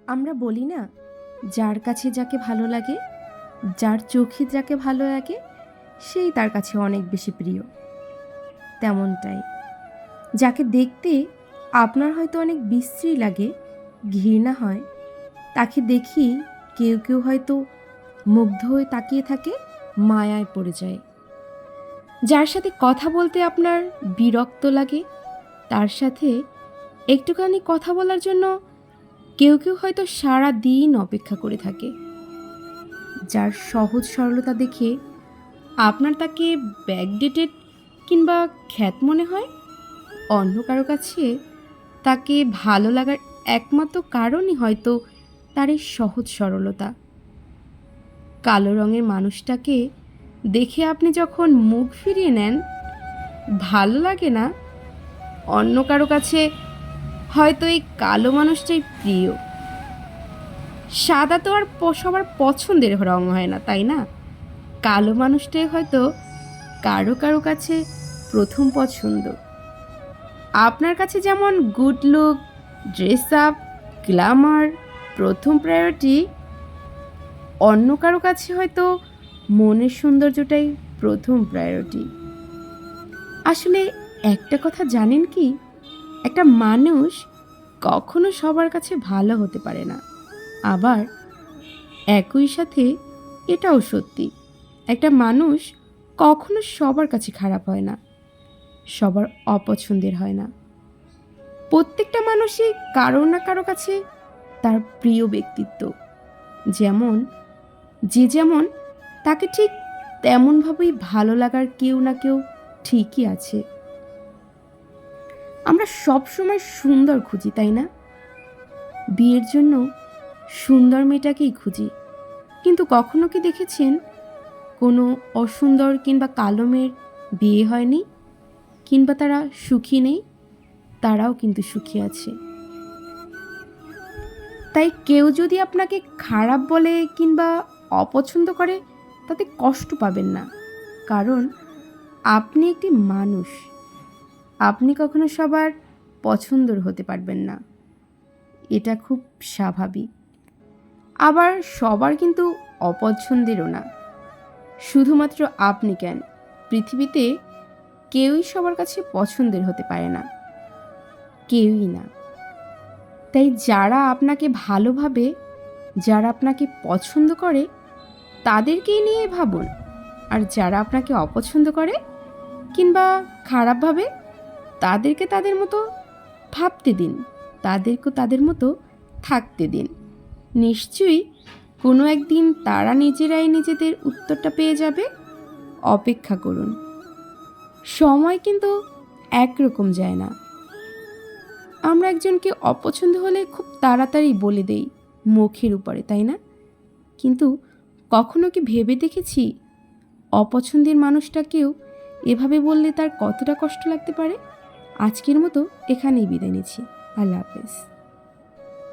আমরা বলি না, যার কাছে যাকে ভালো লাগে, যার চোখে যাকে ভালো লাগে, সেই তার কাছে অনেক বেশি প্রিয়। তেমনটাই, যাকে দেখতে আপনার হয়তো অনেক বিশ্রী লাগে, ঘৃণা হয়, তাকে দেখি কেউ কেউ হয়তো মুগ্ধ হয়ে তাকিয়ে থাকে, মায়ায় পড়ে যায়। যার সাথে কথা বলতে আপনার বিরক্ত লাগে, তার সাথে একটুখানি কথা বলার জন্য কেউ কেউ হয়তো সারা দিন অপেক্ষা করে থাকে। যার সহজ সরলতা দেখে আপনার তাকে ব্যাকডেটেড কিংবা খ্যাত মনে হয়, অন্য কারো কাছে তাকে ভালো লাগার একমাত্র কারণই হয়তো তার এই সহজ সরলতা। কালো রঙের মানুষটাকে দেখে আপনি যখন মুখ ফিরিয়ে নেন, ভালো লাগে না, অন্য কারো কাছে হয়তো এই কালো মানুষটাই প্রিয়। সাদা তো আর সবার পছন্দের রং হয় না, তাই না? কালো মানুষটাই হয়তো কারো কারো কাছে প্রথম পছন্দ। আপনার কাছে যেমন good look, dress up, Glamour প্রথম প্রায়োরিটি, অন্য কারো কাছে হয়তো মনের সৌন্দর্যটাই প্রথম প্রায়োরিটি। আসলে একটা কথা জানেন কি, একটা মানুষ কখনো সবার কাছে ভালো হতে পারে না। আবার একই সাথে এটাও সত্যি, একটা মানুষ কখনো সবার কাছে খারাপ হয় না, সবার অপছন্দের হয় না। প্রত্যেকটা মানুষই কারো না কারো কাছে তার প্রিয় ব্যক্তিত্ব। যেমন যেমন তাকে ঠিক তেমনভাবেই ভালো লাগার কেউ না কেউ ঠিকই আছে। আমরা সবসময় সুন্দর খুঁজি, তাই না? বিয়ের জন্য সুন্দর মেয়েটাকেই খুঁজি, কিন্তু কখনো কি দেখেছেন কোনো অসুন্দর কিংবা কালো মেয়ের বিয়ে হয়নি, কিংবা তারা সুখী নেই? তারাও কিন্তু সুখী আছে। তাই কেউ যদি আপনাকে খারাপ বলে কিংবা অপছন্দ করে, তাতে কষ্ট পাবেন না, কারণ আপনি একটি মানুষ। আপনি কখনো সবার পছন্দর হতে পারবেন না, এটা খুব স্বাভাবিক। আবার সবার কিন্তু অপছন্দেরও না। শুধুমাত্র আপনি কেন, পৃথিবীতে কেউই সবার কাছে পছন্দের হতে পারে না, কেউই না। তাই যারা আপনাকে ভালোভাবে, যারা আপনাকে পছন্দ করে, তাদেরকেই নিয়ে ভাবুন। আর যারা আপনাকে অপছন্দ করে কিংবা খারাপভাবে, তাদেরকে তাদের মতো ভাবতে দিন, তাদেরকে তাদের মতো থাকতে দিন। নিশ্চয়ই কোনো একদিন তারা নিজেরাই নিজেদের উত্তরটা পেয়ে যাবে। অপেক্ষা করুন। সময় কিন্তু একরকম যায় না। আমরা একজনকে অপছন্দ হলে খুব তাড়াতাড়ি বলে দেই মুখের উপরে, তাই না? কিন্তু কখনো কি ভেবে দেখেছি অপছন্দের মানুষটাকেও এভাবে বললে তার কতটা কষ্ট লাগতে পারে? আজকের মতো এখানেই বিদায় নিচ্ছি। আল্লাহ হাফেজ।